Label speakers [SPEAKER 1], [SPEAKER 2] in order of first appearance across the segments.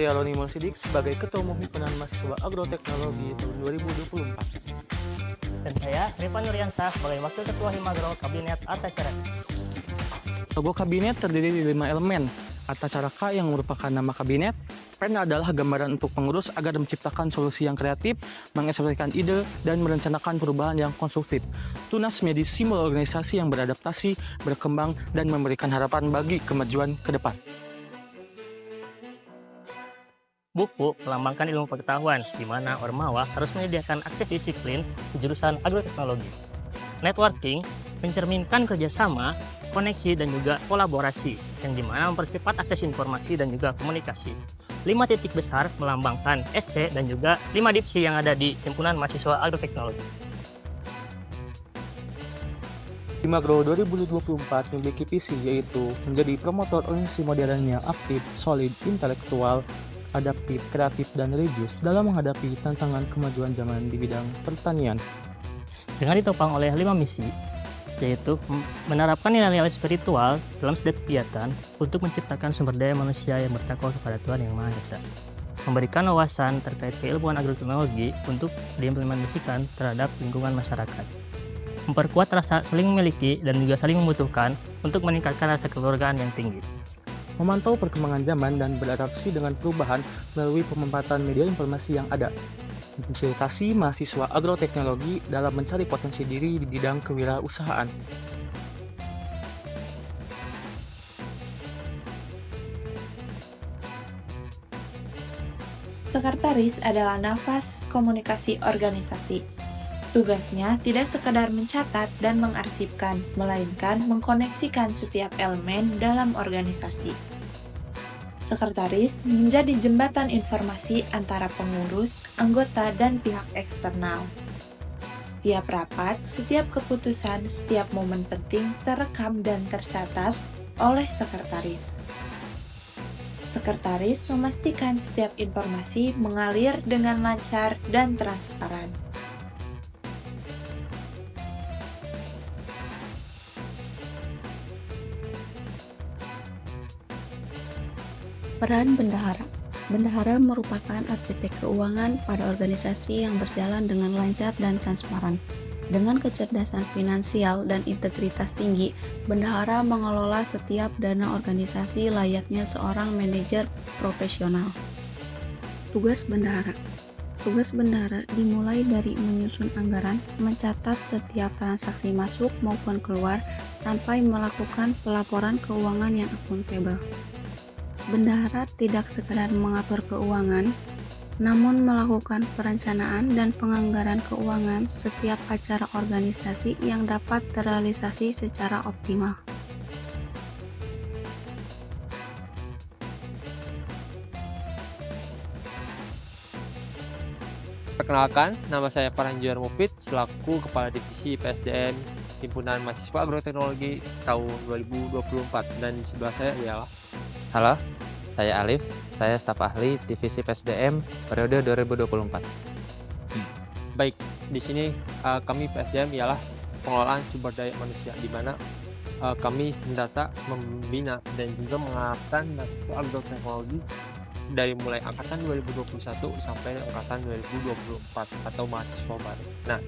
[SPEAKER 1] saya Roni Monsidik sebagai Ketua Umum Himpunan Mahasiswa Agroteknologi tahun 2024.
[SPEAKER 2] Dan saya Rifan Nuryansyah sebagai Wakil Ketua Himagro Kabinet Arta Caraka.
[SPEAKER 1] Logo kabinet terdiri dari 5 elemen. Arta Caraka yang merupakan nama kabinet. Pen adalah gambaran untuk pengurus agar menciptakan solusi yang kreatif, mengekspresikan ide, dan merencanakan perubahan yang konstruktif. Tunas menjadi simbol organisasi yang beradaptasi, berkembang, dan memberikan harapan bagi kemajuan ke depan.
[SPEAKER 2] Buku melambangkan ilmu pengetahuan, di mana Ormawa harus menyediakan akses disiplin di jurusan agroteknologi. Networking mencerminkan kerjasama, koneksi, dan juga kolaborasi, yang dimana mempercepat akses informasi dan juga komunikasi. 5 titik besar melambangkan SC dan juga 5 dipsi yang ada di Himpunan Mahasiswa Agroteknologi.
[SPEAKER 1] Himagro 2024 memiliki visi yaitu menjadi promotor organisasi modern yang aktif, solid, intelektual, adaptif, kreatif, dan religius dalam menghadapi tantangan kemajuan zaman di bidang pertanian.
[SPEAKER 2] Dengan ditopang oleh 5 misi, yaitu menerapkan nilai-nilai spiritual dalam setiap kegiatan untuk menciptakan sumber daya manusia yang bertakwa kepada Tuhan Yang Maha Esa. Memberikan wawasan terkait keilmuan agroteknologi untuk diimplementasikan terhadap lingkungan masyarakat. Memperkuat rasa saling memiliki dan juga saling membutuhkan untuk meningkatkan rasa kekeluargaan yang tinggi.
[SPEAKER 1] Memantau perkembangan zaman dan beradaptasi dengan perubahan melalui pemanfaatan media informasi yang ada. Memfasilitasi mahasiswa agroteknologi dalam mencari potensi diri di bidang kewirausahaan.
[SPEAKER 3] Sekretaris adalah nafas komunikasi organisasi. Tugasnya tidak sekedar mencatat dan mengarsipkan, melainkan mengkoneksikan setiap elemen dalam organisasi. Sekretaris menjadi jembatan informasi antara pengurus, anggota, dan pihak eksternal. Setiap rapat, setiap keputusan, setiap momen penting terekam dan tercatat oleh sekretaris. Sekretaris memastikan setiap informasi mengalir dengan lancar dan transparan.
[SPEAKER 4] Peran bendahara. Bendahara merupakan arsitek keuangan pada organisasi yang berjalan dengan lancar dan transparan. Dengan kecerdasan finansial dan integritas tinggi, bendahara mengelola setiap dana organisasi layaknya seorang manajer profesional. Tugas bendahara. Tugas bendahara dimulai dari menyusun anggaran, mencatat setiap transaksi masuk maupun keluar, sampai melakukan pelaporan keuangan yang akuntabel. Bendahara tidak sekedar mengatur keuangan, namun melakukan perencanaan dan penganggaran keuangan setiap acara organisasi yang dapat terrealisasi secara optimal.
[SPEAKER 5] Perkenalkan, nama saya Farhan Juar Mufid selaku Kepala Divisi PSDM Himpunan Mahasiswa Agroteknologi tahun 2024, dan di sebelah saya ialah
[SPEAKER 6] Halo, saya Alif, saya staf ahli Divisi PSDM periode 2024.
[SPEAKER 5] Baik, di sini kami PSDM ialah pengelolaan sumber daya manusia, di mana kami mendata, membina, dan juga mengarahkan mahasiswa agroteknologi dari mulai angkatan 2021 sampai angkatan 2024 atau mahasiswa baru. Nah,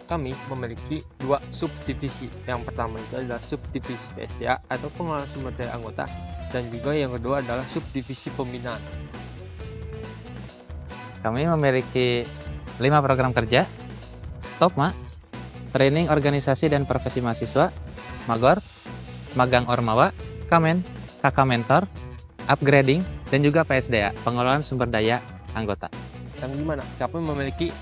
[SPEAKER 5] kami memiliki 2 subdivisi. Yang pertama itu adalah subdivisi PSDA atau pengelolaan sumber daya anggota, dan juga yang kedua adalah subdivisi pembinaan.
[SPEAKER 6] Kami memiliki 5 program kerja. TOPMA, Training Organisasi dan Profesi Mahasiswa, Magor, Magang Ormawa, Kamen, KK Mentor, Upgrading, dan juga PSDA, Pengelolaan Sumber Daya Anggota.
[SPEAKER 5] Dan gimana? Kami memiliki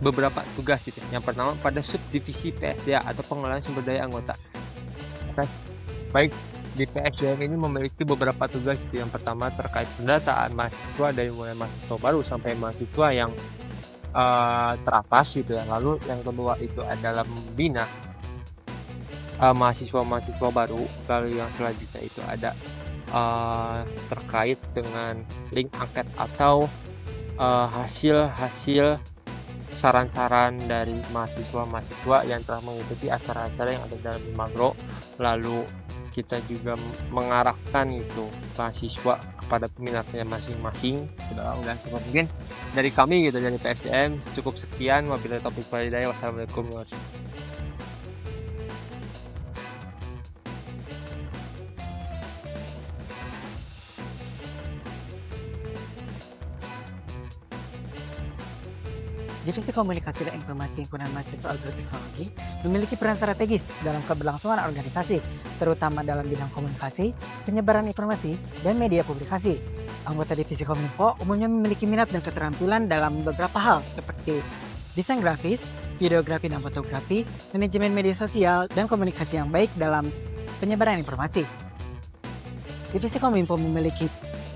[SPEAKER 5] beberapa tugas gitu. Yang pertama pada subdivisi PSDA atau pengelolaan sumber daya anggota. Oke. Baik, di PSDM ini memiliki beberapa tugas gitu. Yang pertama terkait pendataan mahasiswa dari mulai mahasiswa baru sampai mahasiswa yang terapas gitu ya. Lalu yang kedua itu adalah membina mahasiswa-mahasiswa baru. Lalu yang selanjutnya itu ada terkait dengan link angket atau hasil-hasil saran-saran dari mahasiswa-mahasiswa yang telah mengikuti acara-acara yang ada dalam Himagro. Lalu kita juga mengarahkan itu mahasiswa kepada peminatnya masing-masing. Udah cukup mungkin dari kami gitu, dari PSDM cukup sekian. Wabillahi taufiq wal hidayah. Wassalamualaikum warahmatullahi wabarakatuh.
[SPEAKER 7] Divisi Komunikasi dan Informasi Himpunan Mahasiswa Agroteknologi memiliki peran strategis dalam keberlangsungan organisasi, terutama dalam bidang komunikasi, penyebaran informasi, dan media publikasi. Anggota Divisi Kominfo umumnya memiliki minat dan keterampilan dalam beberapa hal seperti desain grafis, videografi dan fotografi, manajemen media sosial, dan komunikasi yang baik dalam penyebaran informasi. Divisi Kominfo memiliki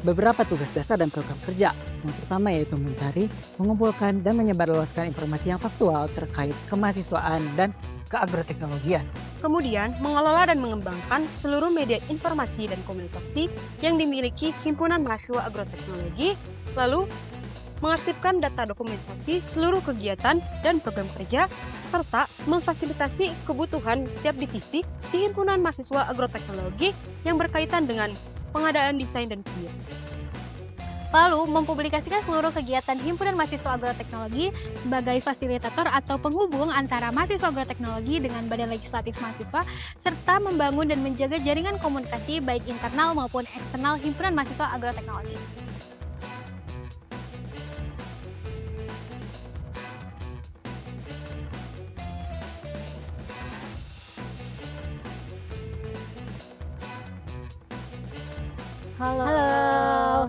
[SPEAKER 7] beberapa tugas dasar dan program kerja. Yang pertama yaitu mencari, mengumpulkan, dan menyebarluaskan informasi yang faktual terkait kemahasiswaan dan keagroteknologian.
[SPEAKER 8] Kemudian, mengelola dan mengembangkan seluruh media informasi dan komunikasi yang dimiliki Himpunan Mahasiswa Agroteknologi, lalu mengarsipkan data dokumentasi seluruh kegiatan dan program kerja, serta memfasilitasi kebutuhan setiap divisi di Himpunan Mahasiswa Agroteknologi yang berkaitan dengan pengadaan desain dan video.
[SPEAKER 9] Lalu, mempublikasikan seluruh kegiatan Himpunan Mahasiswa Agroteknologi sebagai fasilitator atau penghubung antara mahasiswa agroteknologi dengan badan legislatif mahasiswa, serta membangun dan menjaga jaringan komunikasi baik internal maupun eksternal Himpunan Mahasiswa Agroteknologi.
[SPEAKER 10] Halo.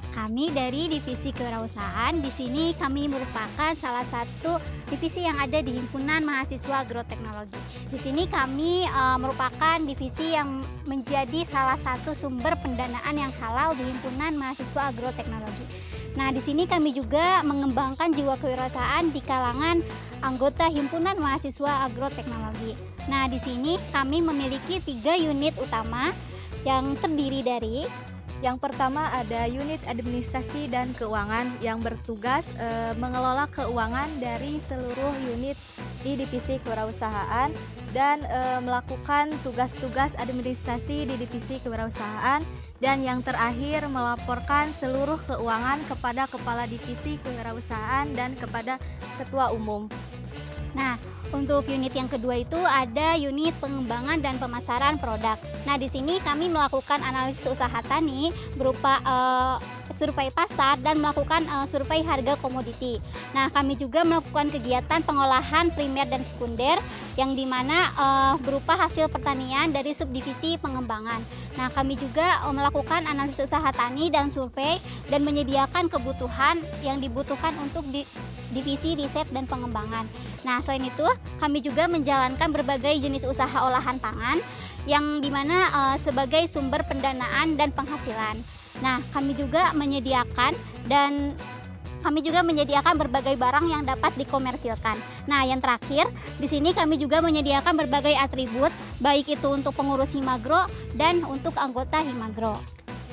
[SPEAKER 10] Kami dari Divisi Kewirausahaan. Di sini kami merupakan salah satu divisi yang ada di Himpunan Mahasiswa Agroteknologi. Di sini kami merupakan divisi yang menjadi salah satu sumber pendanaan yang halal di Himpunan Mahasiswa Agroteknologi. Nah, di sini kami juga mengembangkan jiwa kewirausahaan di kalangan anggota Himpunan Mahasiswa Agroteknologi. Nah, di sini kami memiliki 3 unit utama yang terdiri dari
[SPEAKER 9] Yang pertama ada unit administrasi dan keuangan yang bertugas mengelola keuangan dari seluruh unit di divisi kewirausahaan dan melakukan tugas-tugas administrasi di divisi kewirausahaan, dan yang terakhir melaporkan seluruh keuangan kepada kepala divisi kewirausahaan dan kepada ketua umum.
[SPEAKER 10] Nah, untuk unit yang kedua itu ada unit pengembangan dan pemasaran produk. Nah, di sini kami melakukan analisis usaha tani berupa survei pasar dan melakukan survei harga komoditi. Nah, kami juga melakukan kegiatan pengolahan primer dan sekunder yang dimana berupa hasil pertanian dari subdivisi pengembangan. Nah, kami juga melakukan analisis usaha tani dan survei dan menyediakan kebutuhan yang dibutuhkan untuk divisi riset dan pengembangan. Nah, selain itu kami juga menjalankan berbagai jenis usaha olahan pangan yang dimana sebagai sumber pendanaan dan penghasilan. Nah, kami juga menyediakan berbagai barang yang dapat dikomersilkan. Nah, yang terakhir, di sini kami juga menyediakan berbagai atribut, baik itu untuk pengurus Himagro dan untuk anggota Himagro.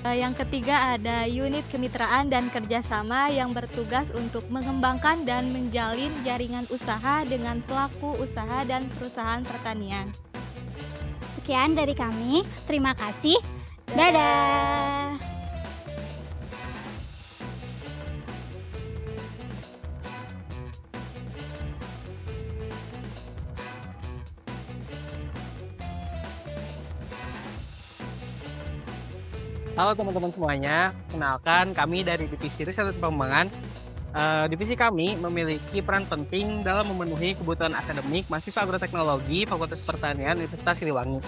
[SPEAKER 9] Yang ketiga ada unit kemitraan dan kerjasama yang bertugas untuk mengembangkan dan menjalin jaringan usaha dengan pelaku usaha dan perusahaan pertanian.
[SPEAKER 10] Sekian dari kami, terima kasih. Dadah.
[SPEAKER 11] Halo teman-teman semuanya, kenalkan kami dari Divisi Riset dan Pengembangan. Divisi kami memiliki peran penting dalam memenuhi kebutuhan akademik mahasiswa agroteknologi Fakultas Pertanian Universitas Siliwangi.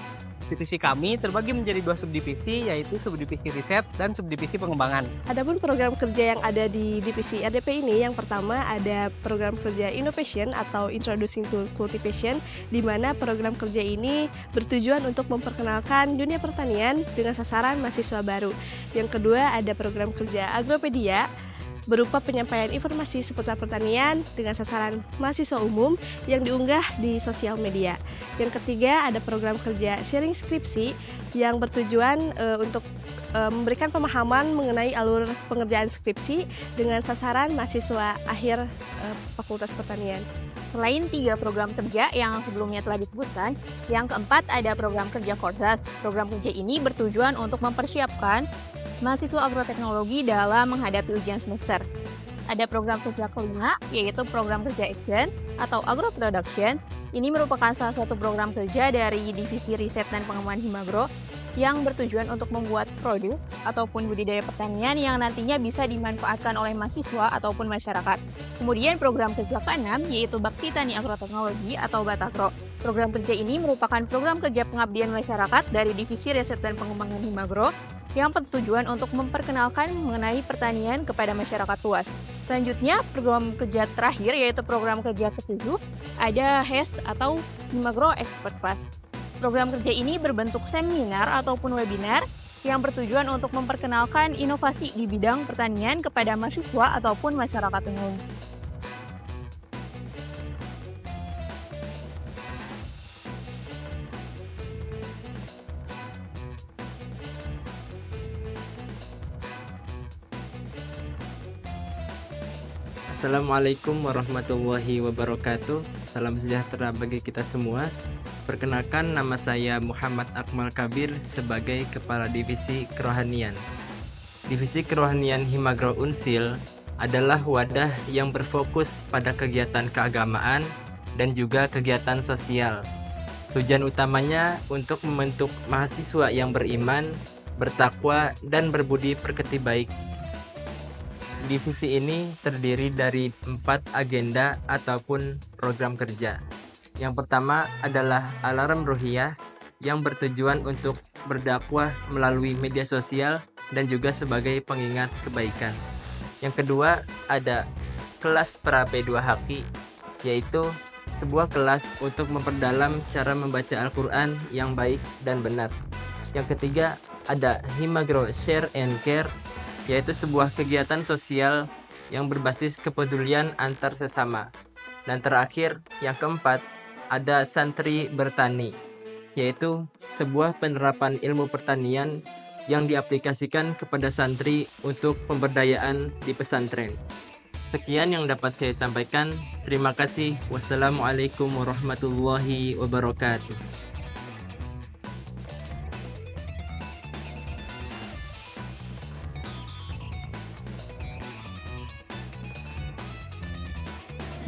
[SPEAKER 11] Divisi kami terbagi menjadi 2 subdivisi, yaitu subdivisi riset dan subdivisi pengembangan.
[SPEAKER 8] Adapun program kerja yang ada di divisi RDP ini, yang pertama ada program kerja Innovation atau Introducing to Cultivation, di mana program kerja ini bertujuan untuk memperkenalkan dunia pertanian dengan sasaran mahasiswa baru. Yang kedua ada program kerja Agropedia, berupa penyampaian informasi seputar pertanian dengan sasaran mahasiswa umum yang diunggah di sosial media. Yang ketiga ada program kerja sharing skripsi yang bertujuan untuk memberikan pemahaman mengenai alur pengerjaan skripsi dengan sasaran mahasiswa akhir Fakultas Pertanian.
[SPEAKER 9] Selain 3 program kerja yang sebelumnya telah disebutkan, yang keempat ada program kerja Forsas. Program kerja ini bertujuan untuk mempersiapkan
[SPEAKER 12] mahasiswa agroteknologi dalam menghadapi ujian semester. Ada program kerja kelima, yaitu program kerja Action atau Agro Production. Ini merupakan salah satu program kerja dari Divisi Riset dan Pengembangan Himagro yang bertujuan untuk membuat produk ataupun budidaya pertanian yang nantinya bisa dimanfaatkan oleh mahasiswa ataupun masyarakat. Kemudian program kerja ke-6 yaitu Bakti Tani Agroteknologi atau Batagro. Program kerja ini merupakan program kerja pengabdian masyarakat dari Divisi Riset dan Pengembangan Himagro yang bertujuan untuk memperkenalkan mengenai pertanian kepada masyarakat luas. Selanjutnya, program kerja terakhir yaitu program kerja ke-7 ada HES atau Himagro Expert Class. Program kerja ini berbentuk seminar ataupun webinar yang bertujuan untuk memperkenalkan inovasi di bidang pertanian kepada mahasiswa ataupun masyarakat umum.
[SPEAKER 13] Assalamualaikum warahmatullahi wabarakatuh. Salam sejahtera bagi kita semua. Perkenalkan, nama saya Muhammad Akmal Kabir sebagai Kepala Divisi Kerohanian. Divisi Kerohanian Himagro Unsil adalah wadah yang berfokus pada kegiatan keagamaan dan juga kegiatan sosial. Tujuan utamanya untuk membentuk mahasiswa yang beriman, bertakwa, dan berbudi pekerti baik. Divisi ini terdiri dari 4 agenda ataupun program kerja. Yang pertama adalah Alarm Ruhiyah yang bertujuan untuk berdakwah melalui media sosial dan juga sebagai pengingat kebaikan. Yang kedua ada Kelas Pra P2 Haki, yaitu sebuah kelas untuk memperdalam cara membaca Al-Quran yang baik dan benar. Yang ketiga ada Himagro Share and Care, yaitu sebuah kegiatan sosial yang berbasis kepedulian antar sesama. Dan terakhir, yang keempat, ada Santri Bertani, yaitu sebuah penerapan ilmu pertanian yang diaplikasikan kepada santri untuk pemberdayaan di pesantren. Sekian yang dapat saya sampaikan. Terima kasih. Wassalamualaikum warahmatullahi wabarakatuh.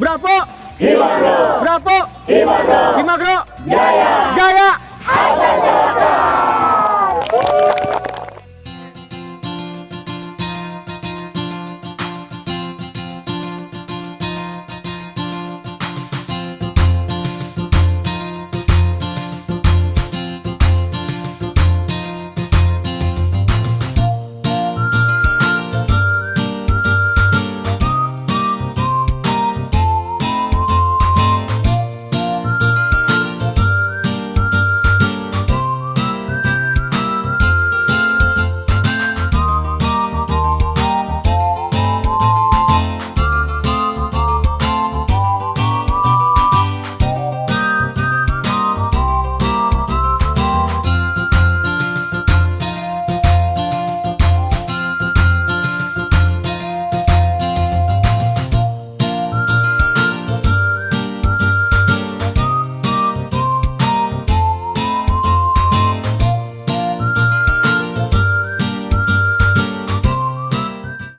[SPEAKER 1] Bravo! Himagro! Bravo! Himagro! Himagro! Jaya! Jaya!